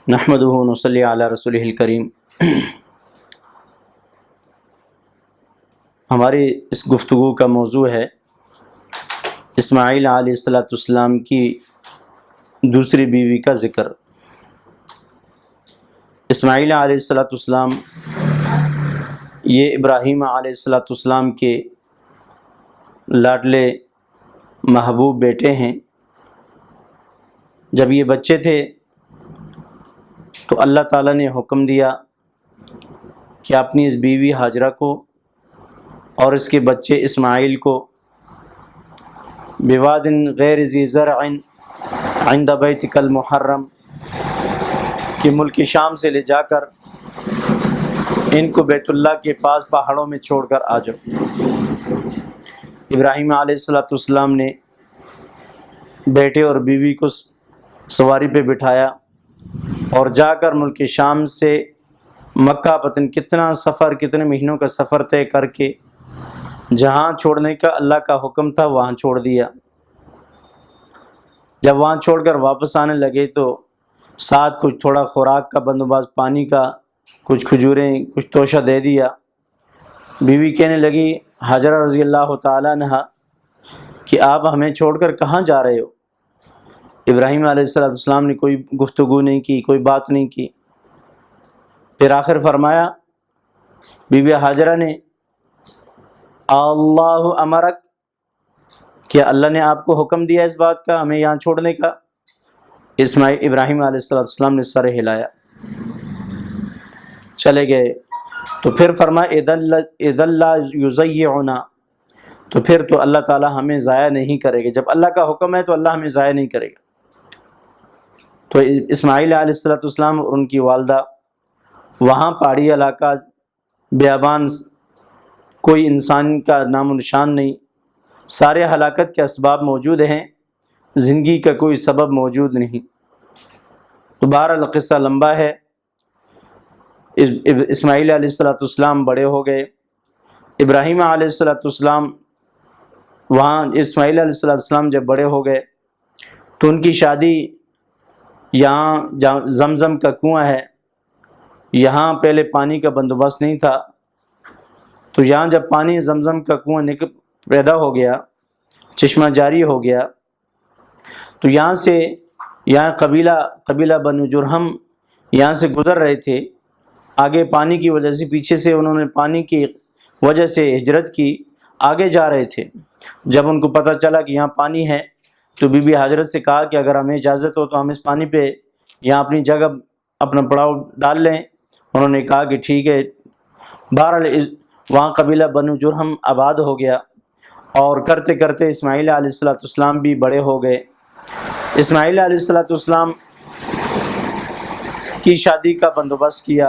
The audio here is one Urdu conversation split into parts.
نحمدہ و نصلی علی رسولہ الکریم۔ ہماری اس گفتگو کا موضوع ہے اسماعیل علیہ السلام کی دوسری بیوی کا ذکر۔ اسماعیل علیہ السلام یہ ابراہیم علیہ السلام کے لاڈلے محبوب بیٹے ہیں۔ جب یہ بچے تھے تو اللہ تعالیٰ نے حکم دیا کہ اپنی اس بیوی ہاجرہ کو اور اس کے بچے اسماعیل کو بواد غیر ذی زرع عند بیتک المحرم کہ ملک شام سے لے جا کر ان کو بیت اللہ کے پاس پہاڑوں میں چھوڑ کر آ جاؤ۔ ابراہیم علیہ السلام نے بیٹے اور بیوی کو سواری پہ بٹھایا اور جا کر ملک شام سے مکہ پتن کتنے مہینوں کا سفر طے کر کے جہاں چھوڑنے کا اللہ کا حکم تھا وہاں چھوڑ دیا۔ جب وہاں چھوڑ کر واپس آنے لگے تو ساتھ کچھ تھوڑا خوراک کا بندوبست، پانی کا، کچھ کھجوریں، کچھ توشہ دے دیا۔ بیوی کہنے لگی حاجرہ رضی اللہ تعالیٰ عنہا کہ آپ ہمیں چھوڑ کر کہاں جا رہے ہو؟ ابراہیم علیہ السلام نے کوئی گفتگو نہیں کی، کوئی بات نہیں کی۔ پھر آخر فرمایا بی بی حاجرہ نے اللہ امرک، کیا اللہ نے آپ کو حکم دیا اس بات کا ہمیں یہاں چھوڑنے کا؟ ابراہیم علیہ السلام نے سر ہلایا، چلے گئے۔ تو پھر فرمایا اذن لا یضیعنا، تو پھر تو اللہ تعالیٰ ہمیں ضائع نہیں کرے گا۔ جب اللہ کا حکم ہے تو اللہ ہمیں ضائع نہیں کرے گا۔ تو اسماعیل علیہ السلام اور ان کی والدہ وہاں پہاڑی علاقہ، بیابان، کوئی انسان کا نام و نشان نہیں، سارے ہلاکت کے اسباب موجود ہیں، زندگی کا کوئی سبب موجود نہیں۔ تو بہرحال قصہ لمبا ہے۔ اسماعیل علیہ السلام بڑے ہو گئے۔ ابراہیم علیہ السلام وہاں اسماعیل علیہ السلام جب بڑے ہو گئے تو ان کی شادی یہاں جہاں زمزم کا کنواں ہے، یہاں پہلے پانی کا بندوبست نہیں تھا، تو یہاں جب پانی زمزم کا کنواں پیدا ہو گیا، چشمہ جاری ہو گیا، تو یہاں قبیلہ بنو جرہم یہاں سے گزر رہے تھے۔ آگے پانی کی وجہ سے، پیچھے سے انہوں نے پانی کی وجہ سے ہجرت کی، آگے جا رہے تھے۔ جب ان کو پتہ چلا کہ یہاں پانی ہے تو بی بی حاجرہ سے کہا کہ اگر ہمیں اجازت ہو تو ہم اس پانی پہ یہاں اپنی جگہ اپنا پڑاؤ ڈال لیں۔ انہوں نے کہا کہ ٹھیک ہے۔ بہرحال وہاں قبیلہ بنو جرہم آباد ہو گیا، اور کرتے کرتے اسماعیل علیہ السلام بھی بڑے ہو گئے۔ اسماعیل علیہ السلام کی شادی کا بندوبست کیا،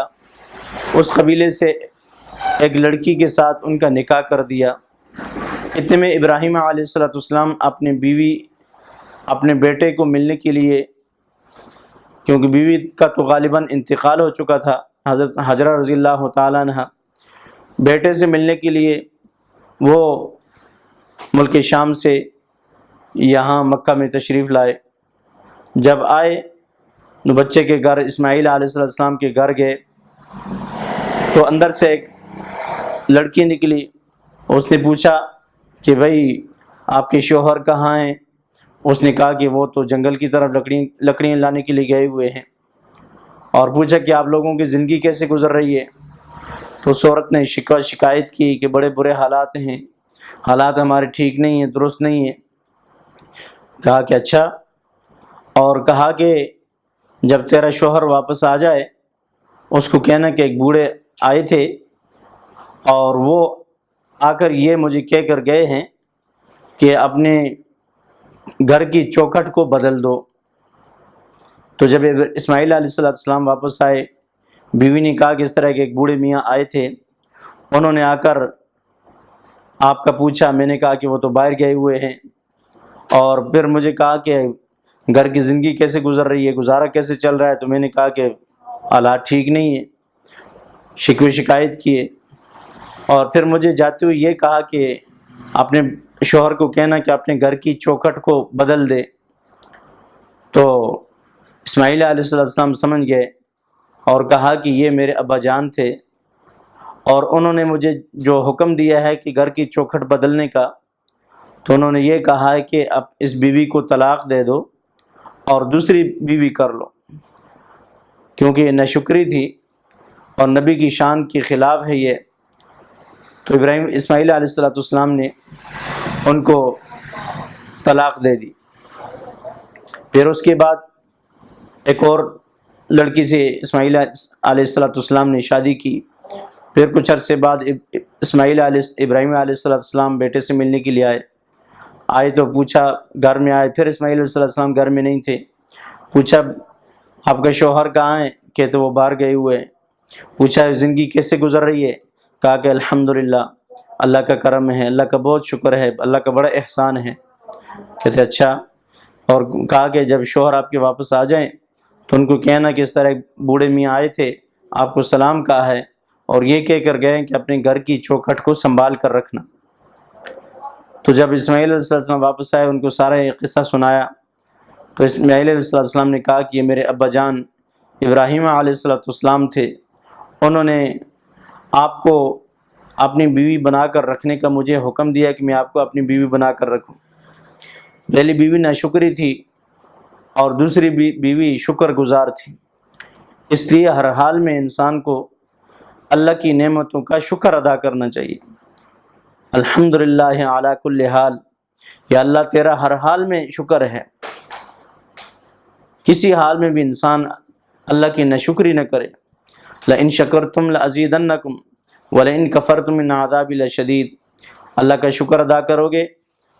اس قبیلے سے ایک لڑکی کے ساتھ ان کا نکاح کر دیا۔ اتنے میں ابراہیم علیہ السلام اپنی بیوی، اپنے بیٹے کو ملنے کے لیے، کیونکہ بیوی کا تو غالباً انتقال ہو چکا تھا، حضرت حاجرہ رضی اللہ تعالیٰ عنہ، بیٹے سے ملنے کے لیے وہ ملک شام سے یہاں مکہ میں تشریف لائے۔ جب آئے تو بچے کے گھر، اسماعیل علیہ السلام کے گھر گئے تو اندر سے ایک لڑکی نکلی۔ اس نے پوچھا کہ بھائی آپ کے شوہر کہاں ہیں؟ اس نے کہا کہ وہ تو جنگل کی طرف لکڑیاں لانے کے لیے گئے ہوئے ہیں۔ اور پوچھا کہ آپ لوگوں کی زندگی کیسے گزر رہی ہے؟ تو اس عورت نے شکایت کی کہ بڑے برے حالات ہیں، حالات ہمارے ٹھیک نہیں ہیں، درست نہیں ہیں۔ کہا کہ اچھا، اور کہا کہ جب تیرا شوہر واپس آ جائے اس کو کہنا کہ ایک بوڑھے آئے تھے اور وہ آ کر یہ مجھے کہہ کر گئے ہیں کہ اپنے گھر کی چوکھٹ کو بدل دو۔ تو جب اسماعیل علیہ السلام واپس آئے، بیوی نے کہا کہ اس طرح کے ایک بوڑھے میاں آئے تھے، انہوں نے آ کر آپ کا پوچھا۔ میں نے کہا کہ وہ تو باہر گئے ہوئے ہیں، اور پھر مجھے کہا کہ گھر کی زندگی کیسے گزر رہی ہے، گزارا کیسے چل رہا ہے؟ تو میں نے کہا کہ حالات ٹھیک نہیں ہیں، شکوے شکایت کیے، اور پھر مجھے جاتے ہوئے یہ کہا کہ اپنے شوہر کو کہنا کہ اپنے گھر کی چوکھٹ کو بدل دے۔ تو اسماعیل علیہ السلام سمجھ گئے اور کہا کہ یہ میرے ابا جان تھے، اور انہوں نے مجھے جو حکم دیا ہے کہ گھر کی چوکھٹ بدلنے کا، تو انہوں نے یہ کہا ہے کہ اب اس بیوی کو طلاق دے دو اور دوسری بیوی کر لو، کیونکہ یہ ناشکری تھی اور نبی کی شان کے خلاف ہے یہ۔ تو اسماعیل علیہ السلام نے ان کو طلاق دے دی۔ پھر اس کے بعد ایک اور لڑکی سے اسماعیل علیہ السلام نے شادی کی۔ پھر کچھ عرصے بعد ابراہیم علیہ السلام بیٹے سے ملنے کے لیے آئے تو پوچھا، گھر میں آئے، پھر اسماعیل علیہ السلام گھر میں نہیں تھے، پوچھا آپ کا شوہر کہاں ہے؟ کہتے وہ باہر گئے ہوئے ہیں۔ پوچھا زندگی کیسے گزر رہی ہے؟ کہا کہ الحمدللہ، اللہ کا کرم ہے، اللہ کا بہت شکر ہے، اللہ کا بڑا احسان ہے۔ کہتے اچھا، اور کہا کہ جب شوہر آپ کے واپس آ جائیں تو ان کو کہنا کہ اس طرح ایک بوڑھے میاں آئے تھے، آپ کو سلام کہا ہے، اور یہ کہہ کر گئے کہ اپنے گھر کی چوکھٹ کو سنبھال کر رکھنا۔ تو جب اسماعیل علیہ السلام واپس آئے، ان کو سارا یہ قصہ سنایا، تو اسماعیل علیہ السلام نے کہا کہ یہ میرے ابا جان ابراہیم علیہ السلام تھے، انہوں نے آپ کو اپنی بیوی بنا کر رکھنے کا مجھے حکم دیا کہ میں آپ کو اپنی بیوی بنا کر رکھوں۔ پہلی بیوی ناشکری تھی اور دوسری بیوی شکر گزار تھی، اس لیے ہر حال میں انسان کو اللہ کی نعمتوں کا شکر ادا کرنا چاہیے۔ الحمدللہ علی کل حال، یا اللہ تیرا ہر حال میں شکر ہے۔ کسی حال میں بھی انسان اللہ کی ناشکری نہ کرے۔ لئن شکرتم لازیدنکم ولئن کفرتم ان عذابی لشدید، اللہ کا شکر ادا کرو گے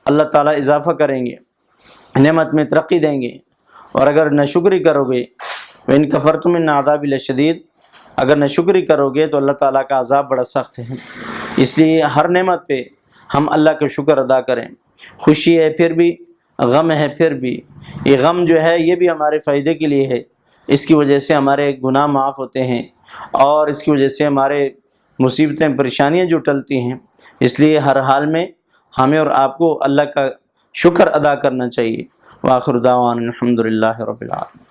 اللہ تعالیٰ اضافہ کریں گے، نعمت میں ترقی دیں گے، اور اگر ناشکری کرو گے وَإِن كَفَرْتُمْ إِنَّ عَذَابِي لَشَدِيدٌ، اگر ناشکری کرو گے تو اللہ تعالیٰ کا عذاب بڑا سخت ہے۔ اس لیے ہر نعمت پہ ہم اللہ کا شکر ادا کریں۔ خوشی ہے پھر بھی، غم ہے پھر بھی، یہ غم جو ہے یہ بھی ہمارے فائدے کے لیے ہے، اس کی وجہ سے ہمارے گناہ معاف ہوتے ہیں، اور اس کی وجہ سے ہمارے مصیبتیں پریشانیاں جو ٹلتی ہیں۔ اس لیے ہر حال میں ہمیں اور آپ کو اللہ کا شکر ادا کرنا چاہیے۔ وآخر دعوانا الحمدللہ رب العالمین۔